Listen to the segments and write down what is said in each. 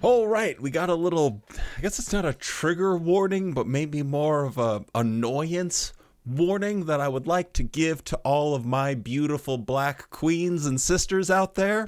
All right, we got a little, I guess it's not a trigger warning, but maybe more of a annoyance warning that I would like to give to all of my beautiful black queens and sisters out there.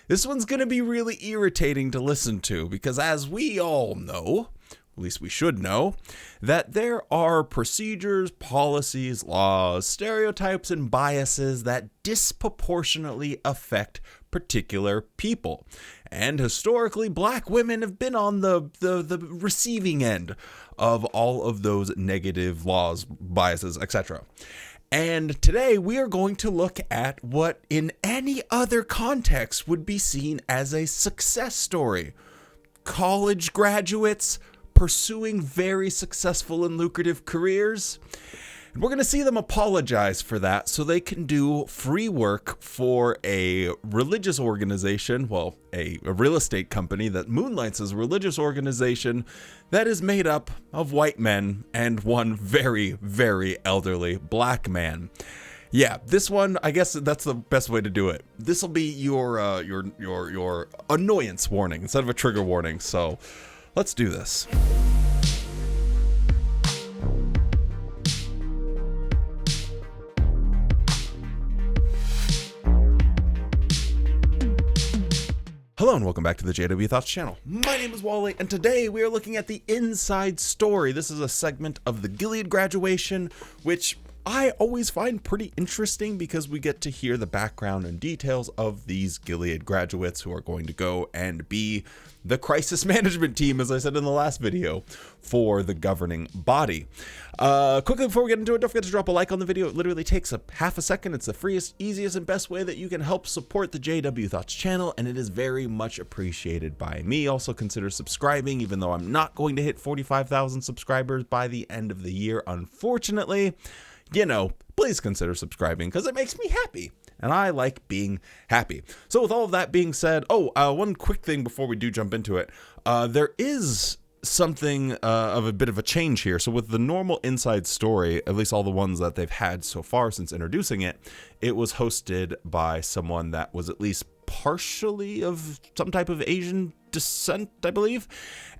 This one's going to be really irritating to listen to because, as we all know, at least we should know, that there are procedures, policies, laws, stereotypes, and biases that disproportionately affect particular people. And historically, black women have been on the receiving end of all of those negative laws, biases, etc. And today we are going to look at what in any other context would be seen as a success story. College graduates pursuing very successful and lucrative careers. And we're going to see them apologize for that so they can do free work for a religious organization, well, a real estate company that moonlights as a religious organization that is made up of white men and one very, very elderly black man. Yeah, this one, I guess that's the best way to do it. This will be your annoyance warning instead of a trigger warning. So let's do this. Hello and welcome back to the JW Thoughts channel. My name is Wally and today we are looking at the inside story. This is a segment of the Gilead Graduation, which I always find pretty interesting because we get to hear the background and details of these Gilead graduates who are going to go and be the crisis management team, as I said in the last video, for the governing body. Quickly before we get into it, don't forget to drop a like on the video. It literally takes a half a second. It's the freest, easiest, and best way that you can help support the JW Thoughts channel, and it is very much appreciated by me. Also consider subscribing, even though I'm not going to hit 45,000 subscribers by the end of the year, unfortunately. You know, please consider subscribing because it makes me happy. And I like being happy. So with all of that being said, one quick thing before we do jump into it. There is something of a bit of a change here. So with the normal inside story, at least all the ones that they've had so far since introducing it, it was hosted by someone that was at least partially of some type of Asian descent, I believe.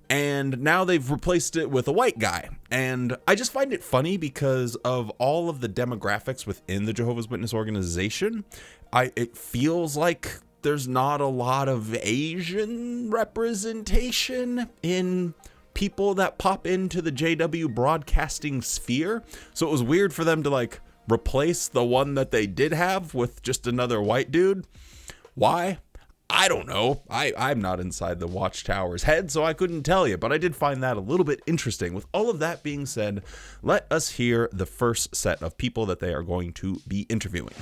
And now they've replaced it with a white guy. And I just find it funny because of all of the demographics within the Jehovah's Witness organization. It feels like there's not a lot of Asian representation in people that pop into the JW broadcasting sphere. So it was weird for them to replace the one that they did have with just another white dude. Why? I don't know. I'm not inside the Watchtower's head, so I couldn't tell you, but I did find that a little bit interesting. With all of that being said, let us hear the first set of people that they are going to be interviewing.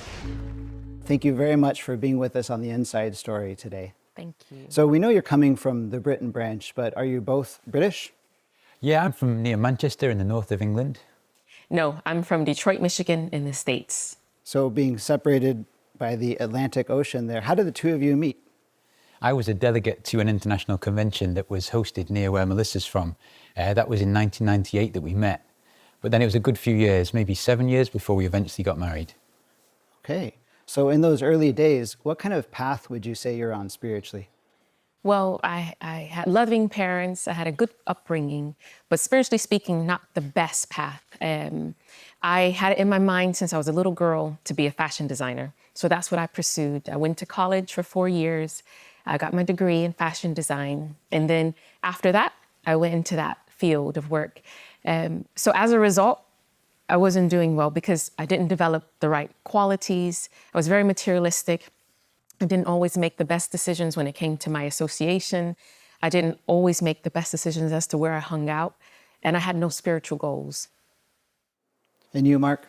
Thank you very much for being with us on the Inside Story today. Thank you. So we know you're coming from the Britain branch, but are you both British? Yeah, I'm from near Manchester in the north of England. No, I'm from Detroit, Michigan in the States. So being separated by the Atlantic Ocean there, how did the two of you meet? I was a delegate to an international convention that was hosted near where Melissa's from. That was in 1998 that we met. But then it was a good few years, maybe 7 years before we eventually got married. Okay. So in those early days, what kind of path would you say you're on spiritually? Well, I had loving parents. I had a good upbringing, but spiritually speaking, not the best path. I had it in my mind since I was a little girl to be a fashion designer. So that's what I pursued. I went to college for 4 years. I got my degree in fashion design. And then after that, I went into that field of work. So as a result, I wasn't doing well because I didn't develop the right qualities. I was very materialistic. I didn't always make the best decisions when it came to my association. I didn't always make the best decisions as to where I hung out. And I had no spiritual goals. And you, Mark?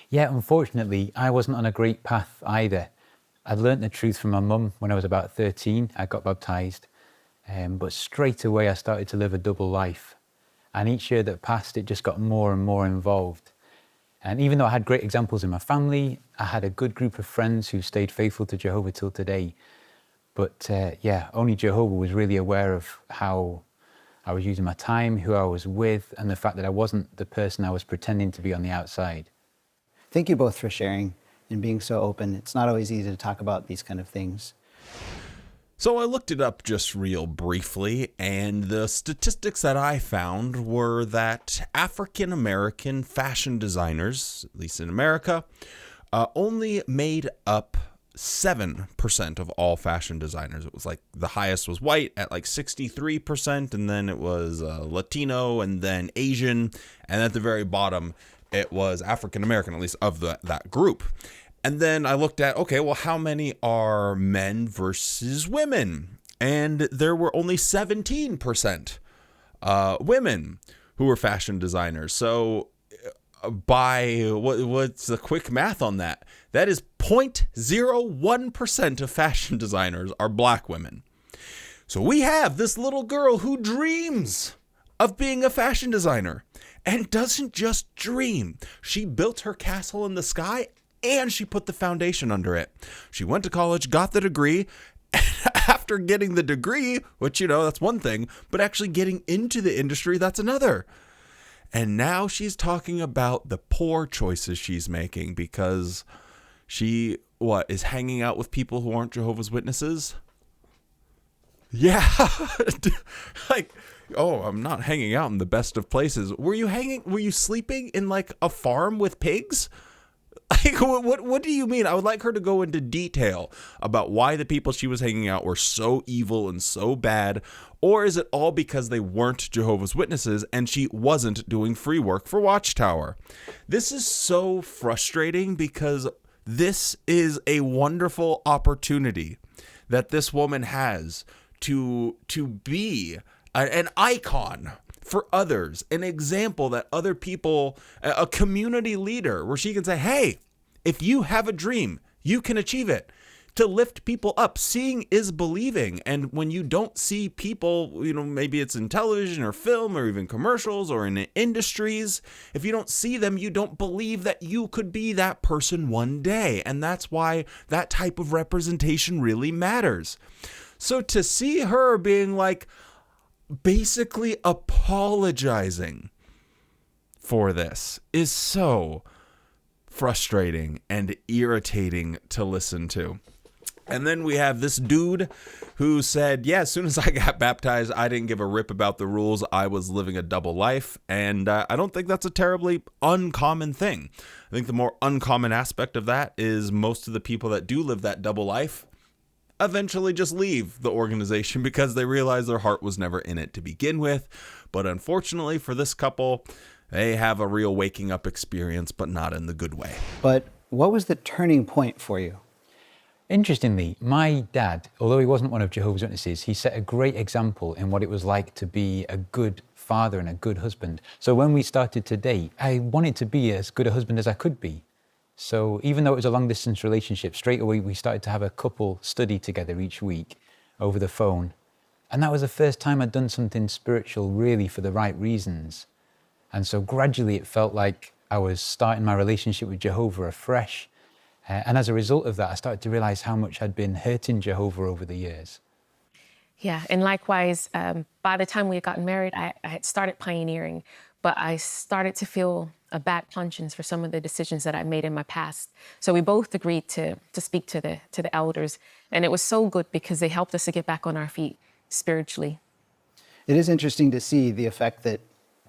Yeah, unfortunately, I wasn't on a great path either. I'd learnt the truth from my mum when I was about 13. I got baptised. But straight away, I started to live a double life. And each year that passed, it just got more and more involved. And even though I had great examples in my family, I had a good group of friends who stayed faithful to Jehovah till today. But only Jehovah was really aware of how I was using my time, who I was with, and the fact that I wasn't the person I was pretending to be on the outside. Thank you both for sharing and being so open. It's not always easy to talk about these kind of things. So I looked it up just real briefly, and the statistics that I found were that African American fashion designers, at least in America, only made up 7% of all fashion designers. It was like the highest was white at like 63%, and then it was Latino, and then Asian, and at the very bottom it was African American, at least of that group. And then I looked at, okay, well, how many are men versus women? And there were only 17% women who were fashion designers. So by what's the quick math on that? That is 0.01% of fashion designers are black women. So we have this little girl who dreams of being a fashion designer, and doesn't just dream. She built her castle in the sky, and she put the foundation under it. She went to college, got the degree, and after getting the degree, which, that's one thing, but actually getting into the industry, that's another. And now she's talking about the poor choices she's making because she, is hanging out with people who aren't Jehovah's Witnesses? Yeah. I'm not hanging out in the best of places. Were you sleeping in like a farm with pigs? Like, what do you mean? I would like her to go into detail about why the people she was hanging out were so evil and so bad. Or is it all because they weren't Jehovah's Witnesses and she wasn't doing free work for Watchtower? This is so frustrating because this is a wonderful opportunity that this woman has to be an icon for others, an example that other people, a community leader where she can say, hey, if you have a dream, you can achieve it. To lift people up. Seeing is believing. And when you don't see people, maybe it's in television or film or even commercials or in industries, if you don't see them, you don't believe that you could be that person one day. And that's why that type of representation really matters. So to see her being like, basically apologizing for this is so frustrating and irritating to listen to. And then we have this dude who said, yeah, as soon as I got baptized, I didn't give a rip about the rules. I was living a double life. And I don't think that's a terribly uncommon thing. I think the more uncommon aspect of that is most of the people that do live that double life eventually just leave the organization because they realize their heart was never in it to begin with. But unfortunately for this couple, they have a real waking up experience, but not in the good way. But what was the turning point for you? Interestingly, my dad, although he wasn't one of Jehovah's Witnesses, he set a great example in what it was like to be a good father and a good husband. So when we started to date, I wanted to be as good a husband as I could be. So even though it was a long distance relationship, straight away we started to have a couple study together each week over the phone. And that was the first time I'd done something spiritual really for the right reasons. And so gradually it felt like I was starting my relationship with Jehovah afresh. And as a result of that, I started to realize how much I'd been hurting Jehovah over the years. Yeah, and likewise, by the time we had gotten married, I had started pioneering, but I started to feel a bad conscience for some of the decisions that I made in my past. So we both agreed to speak to the elders, and it was so good because they helped us to get back on our feet spiritually. It is interesting to see the effect that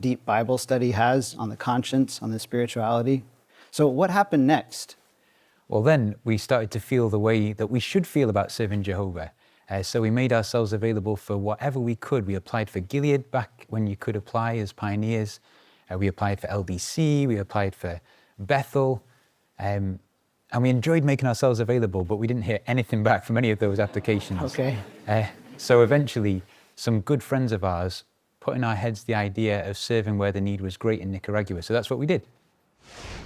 deep Bible study has on the conscience, on the spirituality. So what happened next? Well, then we started to feel the way that we should feel about serving Jehovah. So we made ourselves available for whatever we could. We applied for Gilead back when you could apply as pioneers. We applied for LDC, we applied for Bethel, and we enjoyed making ourselves available, but we didn't hear anything back from any of those applications. Okay. So eventually, some good friends of ours put in our heads the idea of serving where the need was great in Nicaragua. So that's what we did.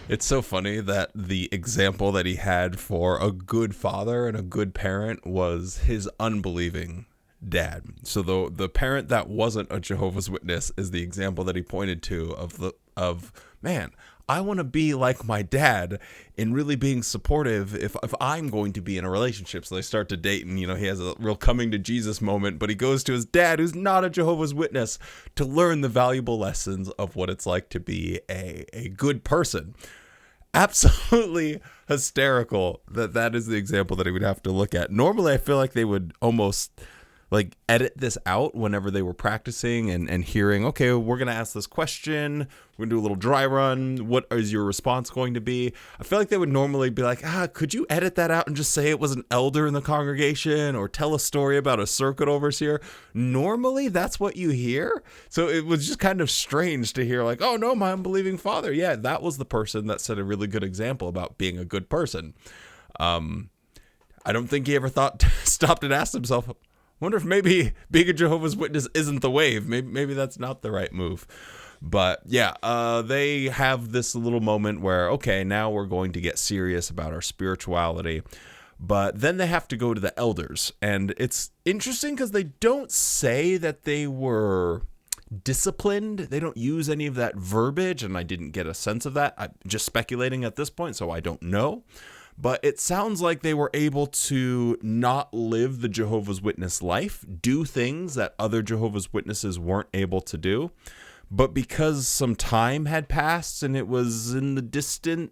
It's so funny that the example that he had for a good father and a good parent was his unbelieving dad. So the parent that wasn't a Jehovah's Witness is the example that he pointed to of man, I want to be like my dad in really being supportive if I'm going to be in a relationship. So they start to date, and he has a real coming to Jesus moment, but he goes to his dad, who's not a Jehovah's Witness, to learn the valuable lessons of what it's like to be a good person. absolutely hysterical that is the example that he would have to look at. Normally, I feel like they would almost like edit this out whenever they were practicing and hearing, okay, we're going to ask this question. We're going to do a little dry run. What is your response going to be? I feel like they would normally be like, could you edit that out and just say it was an elder in the congregation or tell a story about a circuit overseer? Normally, that's what you hear. So it was just kind of strange to hear like, oh no, my unbelieving father. Yeah, that was the person that set a really good example about being a good person. I don't think he ever stopped and asked himself, wonder if maybe being a Jehovah's Witness isn't the wave. Maybe that's not the right move. But yeah, they have this little moment where, okay, now we're going to get serious about our spirituality. But then they have to go to the elders. And it's interesting because they don't say that they were disciplined. They don't use any of that verbiage. And I didn't get a sense of that. I'm just speculating at this point, so I don't know. But it sounds like they were able to not live the Jehovah's Witness life, do things that other Jehovah's Witnesses weren't able to do. But because some time had passed and it was in the distant,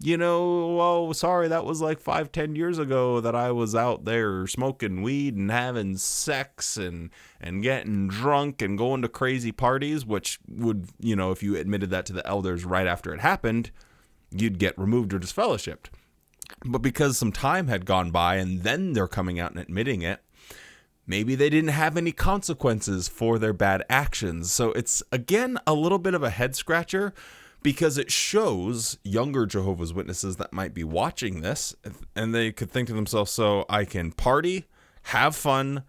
sorry, that was like 5-10 years ago that I was out there smoking weed and having sex and getting drunk and going to crazy parties, which would, if you admitted that to the elders right after it happened, you'd get removed or disfellowshipped. But because some time had gone by and then they're coming out and admitting it, maybe they didn't have any consequences for their bad actions. So it's, again, a little bit of a head scratcher because it shows younger Jehovah's Witnesses that might be watching this and they could think to themselves, so I can party, have fun,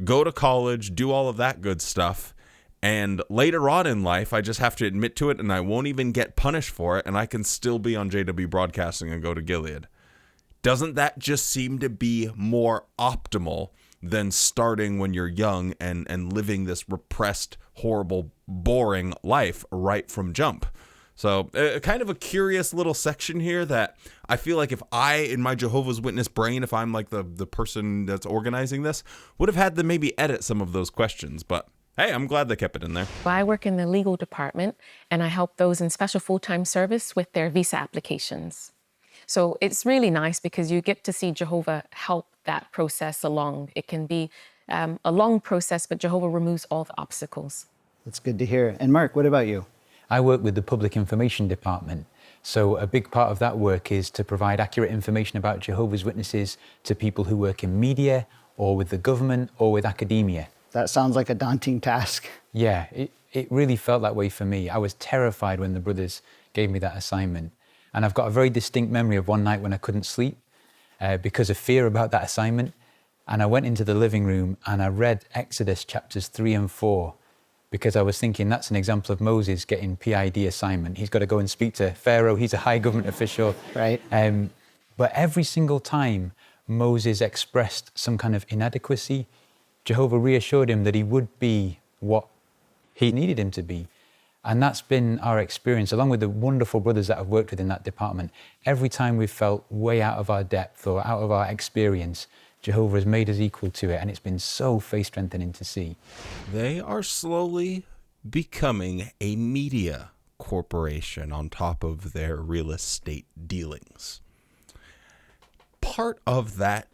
go to college, do all of that good stuff. And later on in life, I just have to admit to it and I won't even get punished for it. And I can still be on JW Broadcasting and go to Gilead. Doesn't that just seem to be more optimal than starting when you're young and living this repressed, horrible, boring life right from jump? So kind of a curious little section here that I feel like if I, in my Jehovah's Witness brain, if I'm like the person that's organizing this, would have had to maybe edit some of those questions. But hey, I'm glad they kept it in there. I work in the legal department and I help those in special full-time service with their visa applications. So it's really nice because you get to see Jehovah help that process along. It can be a long process, but Jehovah removes all the obstacles. That's good to hear. And Mark, what about you? I work with the Public Information Department. So a big part of that work is to provide accurate information about Jehovah's Witnesses to people who work in media or with the government or with academia. That sounds like a daunting task. Yeah, it really felt that way for me. I was terrified when the brothers gave me that assignment. And I've got a very distinct memory of one night when I couldn't sleep because of fear about that assignment. And I went into the living room and I read Exodus chapters 3 and 4 because I was thinking that's an example of Moses getting PID assignment. He's got to go and speak to Pharaoh. He's a high government official. Right. But every single time Moses expressed some kind of inadequacy, Jehovah reassured him that he would be what he needed him to be. And that's been our experience, along with the wonderful brothers that I've worked with in that department. Every time we've felt way out of our depth or out of our experience, Jehovah has made us equal to it, and it's been so faith-strengthening to see. They are slowly becoming a media corporation on top of their real estate dealings. Part of that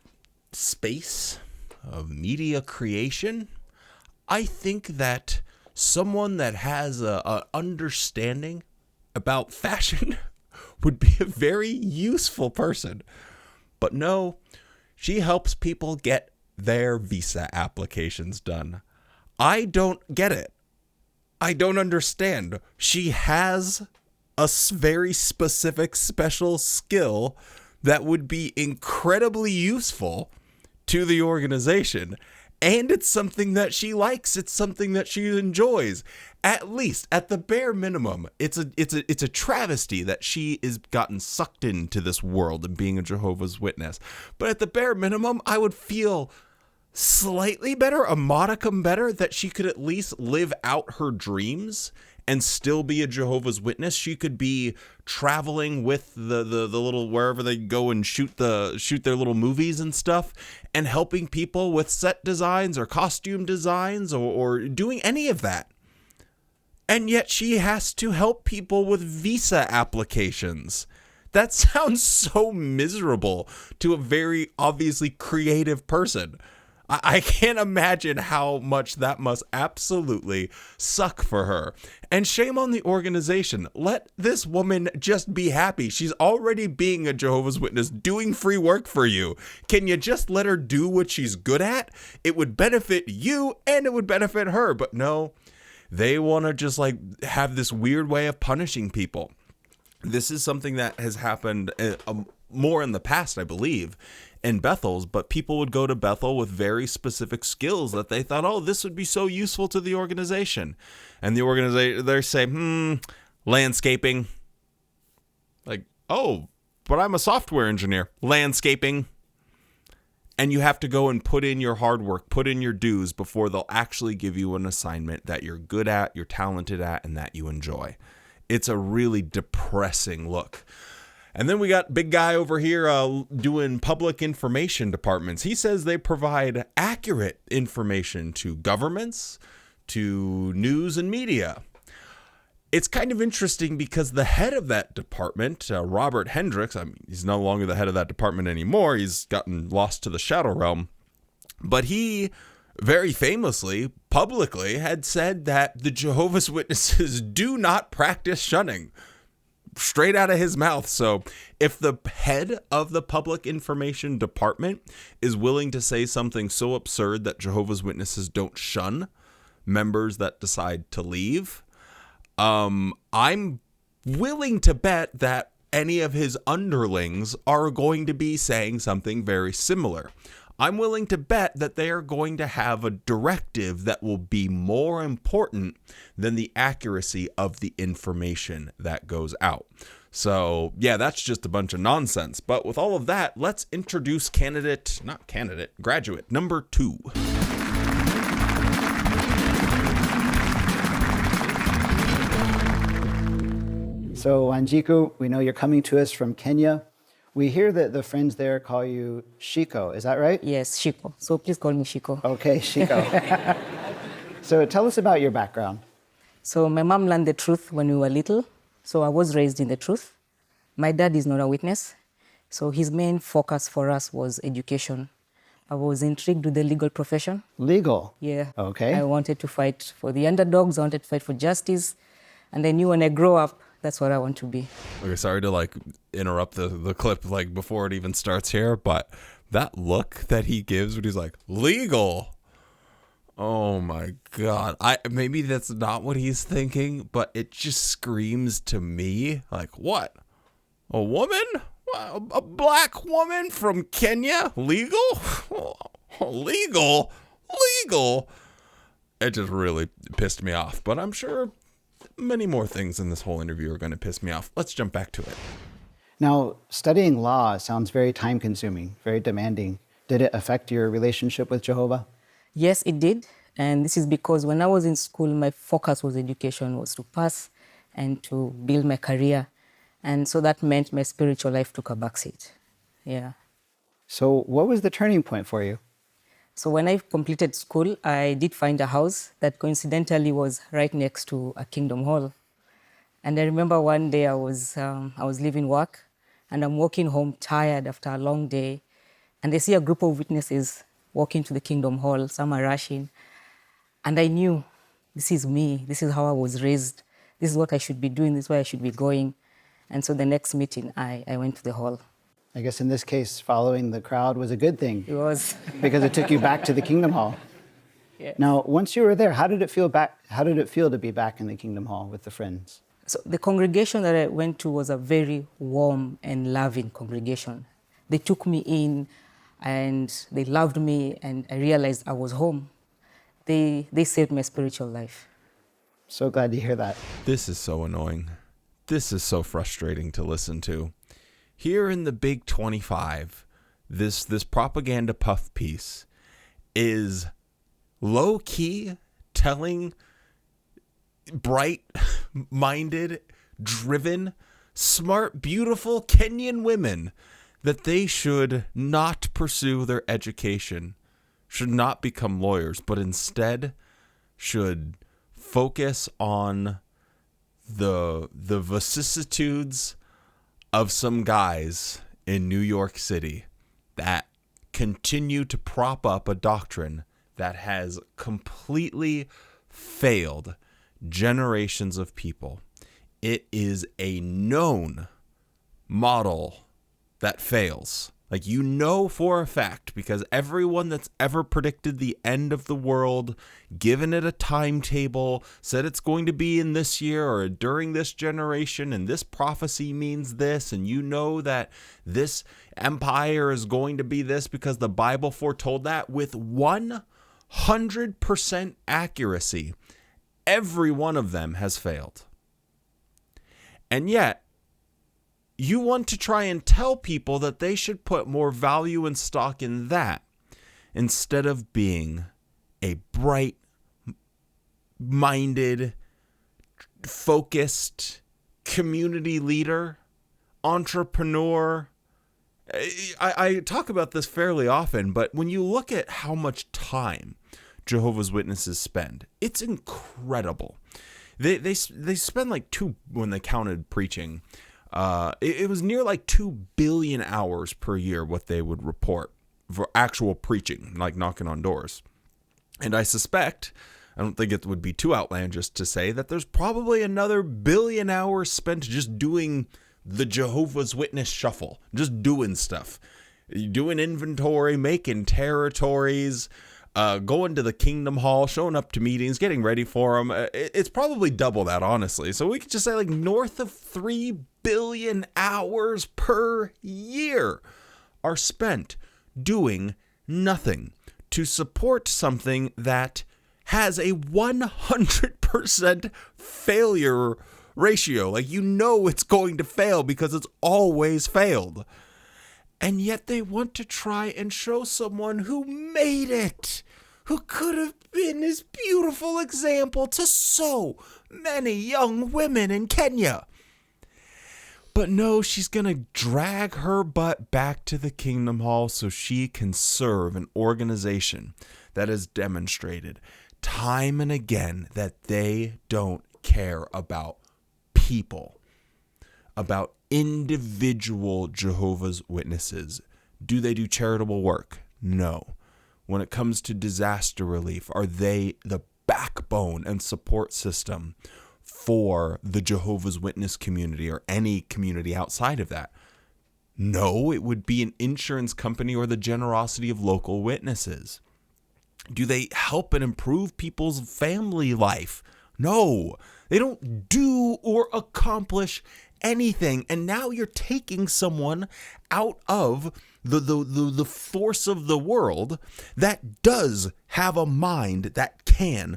space of media creation, I think that someone that has a understanding about fashion would be a very useful person. But no, she helps people get their visa applications done. I don't get it. I don't understand. She has a very specific special skill that would be incredibly useful to the organization. And it's something that she likes. It's something that she enjoys. At least, at the bare minimum, it's a travesty that she is gotten sucked into this world and being a Jehovah's Witness. But at the bare minimum, I would feel slightly better, a modicum better, that she could at least live out her dreams and still be a Jehovah's Witness. She could be traveling with the little wherever they go and shoot their little movies and stuff, and helping people with set designs or costume designs or doing any of that. And yet she has to help people with visa applications. That sounds so miserable to a very obviously creative person. I can't imagine how much that must absolutely suck for her. And shame on the organization. Let this woman just be happy. She's already being a Jehovah's Witness, doing free work for you. Can you just let her do what she's good at? It would benefit you and it would benefit her. But no, they want to just like have this weird way of punishing people. This is something that has happened more in the past, I believe, in Bethel's, but people would go to Bethel with very specific skills that they thought, oh, this would be so useful to the organization. And the organization, they say, landscaping. Like, oh, but I'm a software engineer. Landscaping. And you have to go and put in your hard work, put in your dues before they'll actually give you an assignment that you're good at, you're talented at, and that you enjoy. It's a really depressing look. And then we got big guy over here doing public information departments. He says they provide accurate information to governments, to news and media. It's kind of interesting because the head of that department, Robert Hendricks, I mean, he's no longer the head of that department anymore. He's gotten lost to the shadow realm. But he very famously, publicly, had said that the Jehovah's Witnesses do not practice shunning. Straight out of his mouth. So if the head of the public information department is willing to say something so absurd that Jehovah's Witnesses don't shun members that decide to leave, I'm willing to bet that any of his underlings are going to be saying something very similar. I'm willing to bet that they are going to have a directive that will be more important than the accuracy of the information that goes out. So, yeah, that's just a bunch of nonsense. But with all of that, let's introduce graduate number 2. So, Wanjiku, we know you're coming to us from Kenya. We hear that the friends there call you Shiko. Is that right? Yes, Shiko. So please call me Shiko. Okay, Shiko. So tell us about your background. So my mom learned the truth when we were little. So I was raised in the truth. My dad is not a witness. So his main focus for us was education. I was intrigued with the legal profession. Legal? Yeah. Okay. I wanted to fight for the underdogs. I wanted to fight for justice. And I knew when I grow up, that's what I want to be. Okay, sorry to interrupt the clip before it even starts here, but that look that he gives when he's like, legal. Oh my God. Maybe that's not what he's thinking, but it just screams to me like, what? A woman? A black woman from Kenya? Legal? Legal? Legal? It just really pissed me off, but I'm sure many more things in this whole interview are going to piss me off. Let's jump back to it. Now, studying law sounds very time-consuming, very demanding. Did it affect your relationship with Jehovah? Yes, it did. And this is because when I was in school, my focus was education, was to pass and to build my career. And so that meant my spiritual life took a backseat. Yeah. So what was the turning point for you? So when I completed school, I did find a house that coincidentally was right next to a Kingdom Hall. And I remember one day I was leaving work and I'm walking home tired after a long day. And I see a group of witnesses walking to the Kingdom Hall. Some are rushing. And I knew, this is me. This is how I was raised. This is what I should be doing. This is where I should be going. And so the next meeting, I went to the hall. I guess in this case, following the crowd was a good thing. It was. Because it took you back to the Kingdom Hall. Yeah. Now, once you were there, how did it feel to be back in the Kingdom Hall with the friends? So the congregation that I went to was a very warm and loving congregation. They took me in and they loved me and I realized I was home. They saved my spiritual life. So glad to hear that. This is so annoying. This is so frustrating to listen to. Here in the Big 25, this propaganda puff piece is low-key telling bright-minded, driven, smart, beautiful Kenyan women that they should not pursue their education, should not become lawyers, but instead should focus on the vicissitudes of some guys in New York City that continue to prop up a doctrine that has completely failed generations of people. It is a known model that fails. Like, you know for a fact, because everyone that's ever predicted the end of the world, given it a timetable, said it's going to be in this year or during this generation, and this prophecy means this, and you know that this empire is going to be this because the Bible foretold that with 100% accuracy. Every one of them has failed. And yet, you want to try and tell people that they should put more value and stock in that instead of being a bright-minded, focused community leader, entrepreneur. I talk about this fairly often, but when you look at how much time Jehovah's Witnesses spend, it's incredible. They spend like when they counted preaching, it was near like 2 billion hours per year what they would report for actual preaching, like knocking on doors. And I suspect, I don't think it would be too outlandish to say that there's probably another 1 billion hours spent just doing the Jehovah's Witness shuffle, just doing stuff, doing inventory, making territories, going to the Kingdom Hall, showing up to meetings, getting ready for them. It's probably double that, honestly. So we could just say like north of 3 billion hours per year are spent doing nothing to support something that has a 100% failure ratio. Like, you know it's going to fail because it's always failed. And yet they want to try and show someone who made it, who could have been this beautiful example to so many young women in Kenya. But no, she's going to drag her butt back to the Kingdom Hall so she can serve an organization that has demonstrated time and again that they don't care about people, about individual Jehovah's Witnesses. Do they do charitable work? No. When it comes to disaster relief, are they the backbone and support system for the Jehovah's Witness community or any community outside of that? No, it would be an insurance company or the generosity of local witnesses. Do they help and improve people's family life? No, they don't do or accomplish anything. And now you're taking someone out of the force of the world that does have a mind that can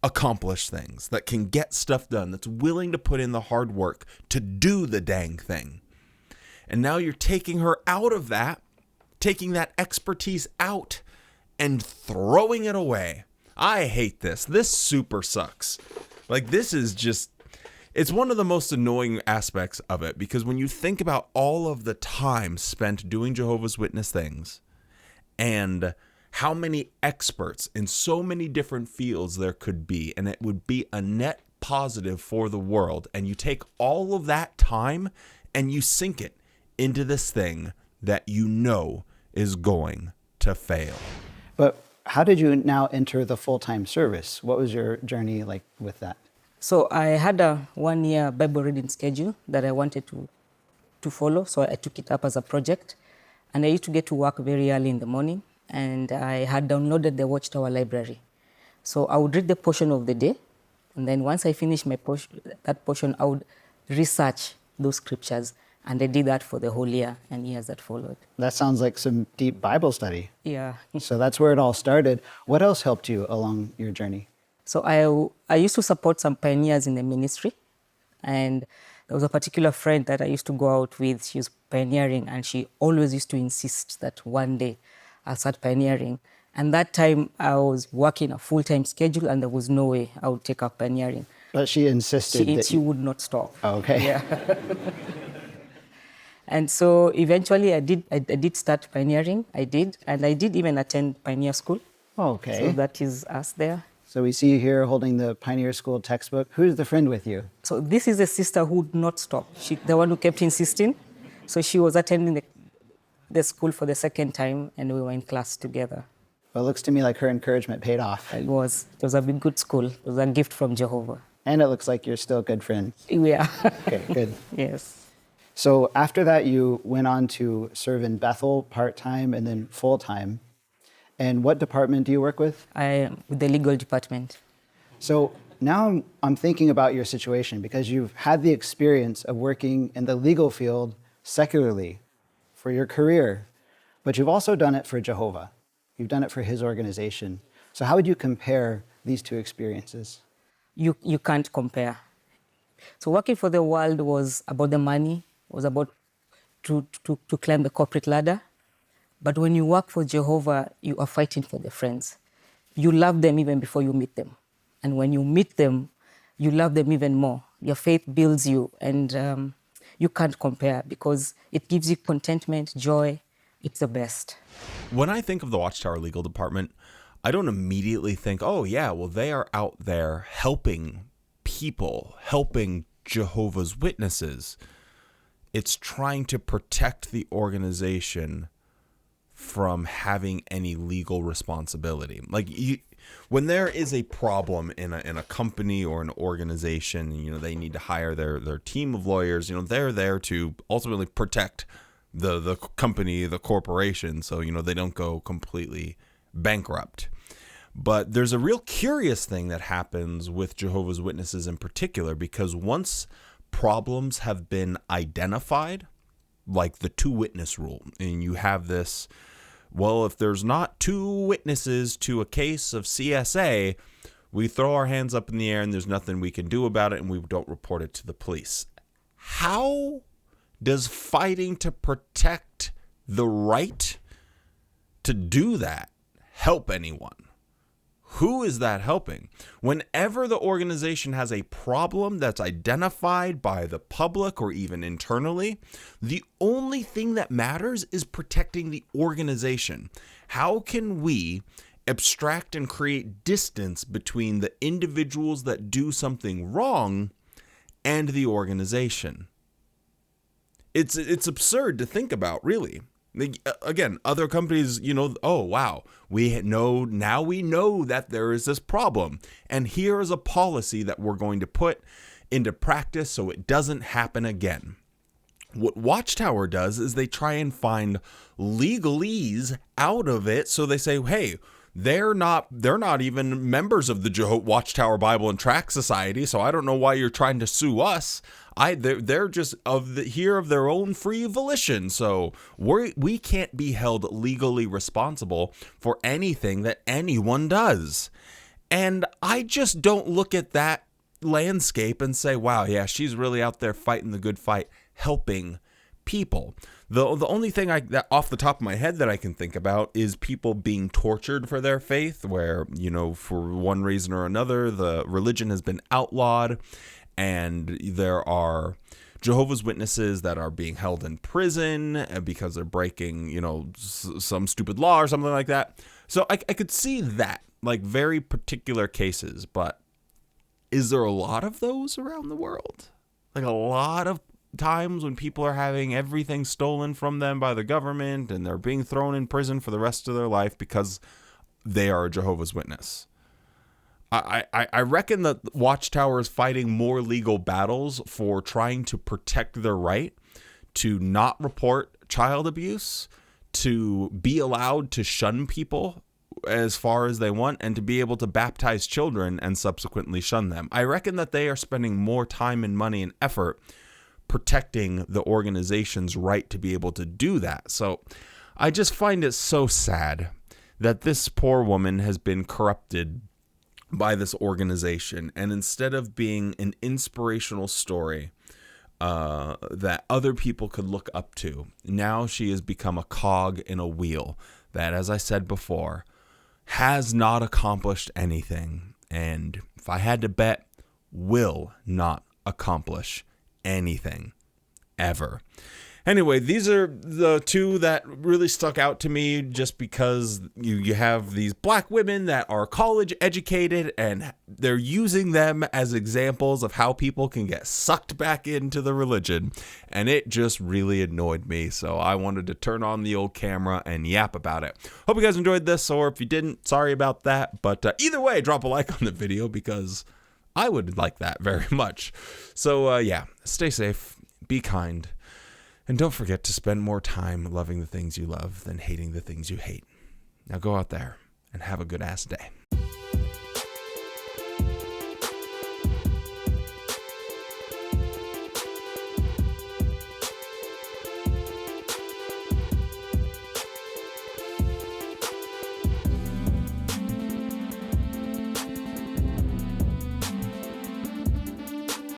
accomplish things, that can get stuff done, that's willing to put in the hard work to do the dang thing. And now you're taking her out of that, taking that expertise out and throwing it away. I hate this. This super sucks. Like, this is just, it's one of the most annoying aspects of it, because when you think about all of the time spent doing Jehovah's Witness things and how many experts in so many different fields there could be, and it would be a net positive for the world, and you take all of that time and you sink it into this thing that you know is going to fail. But how did you now enter the full-time service? What was your journey like with that? So I had a 1-year Bible reading schedule that I wanted to follow. So I took it up as a project. And I used to get to work very early in the morning. And I had downloaded the Watchtower library. So I would read the portion of the day. And then once I finished that portion, I would research those scriptures. And I did that for the whole year and years that followed. That sounds like some deep Bible study. Yeah. So that's where it all started. What else helped you along your journey? So I used to support some pioneers in the ministry. And there was a particular friend that I used to go out with. She was pioneering, and she always used to insist that one day I'll start pioneering. And that time I was working a full-time schedule, and there was no way I would take up pioneering. But she insisted She would not stop. Okay. Yeah. And so eventually I did start pioneering. I did. And I did even attend pioneer school. Okay. So that is us there. So we see you here holding the Pioneer School textbook. Who's the friend with you? So this is a sister who would not stop. She, the one who kept insisting. So she was attending the school for the second time, and we were in class together. Well, it looks to me like her encouragement paid off. It was a big good school. It was a gift from Jehovah. And it looks like you're still good friends. Yeah. Okay, good. Yes. So after that, you went on to serve in Bethel part-time and then full-time. And what department do you work with? I am with the legal department. So now I'm thinking about your situation because you've had the experience of working in the legal field secularly for your career, but you've also done it for Jehovah. You've done it for his organization. So how would you compare these two experiences? You can't compare. So working for the world was about the money, was about to climb the corporate ladder. But when you work for Jehovah, you are fighting for the friends. You love them even before you meet them. And when you meet them, you love them even more. Your faith builds you, and you can't compare because it gives you contentment, joy. It's the best. When I think of the Watchtower Legal Department, I don't immediately think, oh, yeah, well, they are out there helping people, helping Jehovah's Witnesses. It's trying to protect the organization from having any legal responsibility. Like, when there is a problem in a company or an organization, you know, they need to hire their team of lawyers, you know, they're there to ultimately protect the company, the corporation, so, you know, they don't go completely bankrupt. But there's a real curious thing that happens with Jehovah's Witnesses in particular, because once problems have been identified, like the two-witness rule, and you have this, well, if there's not two witnesses to a case of CSA, we throw our hands up in the air and there's nothing we can do about it, and we don't report it to the police. How does fighting to protect the right to do that help anyone? Who is that helping? Whenever the organization has a problem that's identified by the public or even internally, the only thing that matters is protecting the organization. How can we abstract and create distance between the individuals that do something wrong and the organization? It's absurd to think about, really. Again, other companies, you know, oh, wow, now we know that there is this problem, and here is a policy that we're going to put into practice so it doesn't happen again. What Watchtower does is they try and find legalese out of it. So they say, hey, they're not even members of the Watchtower Bible and Tract Society, so I don't know why you're trying to sue us. They're just of their own free volition, so we can't be held legally responsible for anything that anyone does. And I just don't look at that landscape and say, wow, yeah, she's really out there fighting the good fight, helping people. The only thing that off the top of my head that I can think about is people being tortured for their faith, where, you know, for one reason or another, the religion has been outlawed, and there are Jehovah's Witnesses that are being held in prison because they're breaking, you know, some stupid law or something like that. So I could see that, like, very particular cases, but is there a lot of those around the world? Like, a lot of times when people are having everything stolen from them by the government and they're being thrown in prison for the rest of their life because they are a Jehovah's Witness. I reckon that Watchtower is fighting more legal battles for trying to protect their right to not report child abuse, to be allowed to shun people as far as they want, and to be able to baptize children and subsequently shun them. I reckon that they are spending more time and money and effort protecting the organization's right to be able to do that. So I just find it so sad that this poor woman has been corrupted by this organization, and instead of being an inspirational story that other people could look up to, now she has become a cog in a wheel that, as I said before, has not accomplished anything, and if I had to bet, will not accomplish anything ever. Anyway, these are the two that really stuck out to me just because you have these black women that are college educated and they're using them as examples of how people can get sucked back into the religion. And it just really annoyed me. So I wanted to turn on the old camera and yap about it. Hope you guys enjoyed this, or if you didn't, sorry about that. But either way, drop a like on the video because I would like that very much. So yeah, stay safe, be kind. And don't forget to spend more time loving the things you love than hating the things you hate. Now go out there and have a good ass day.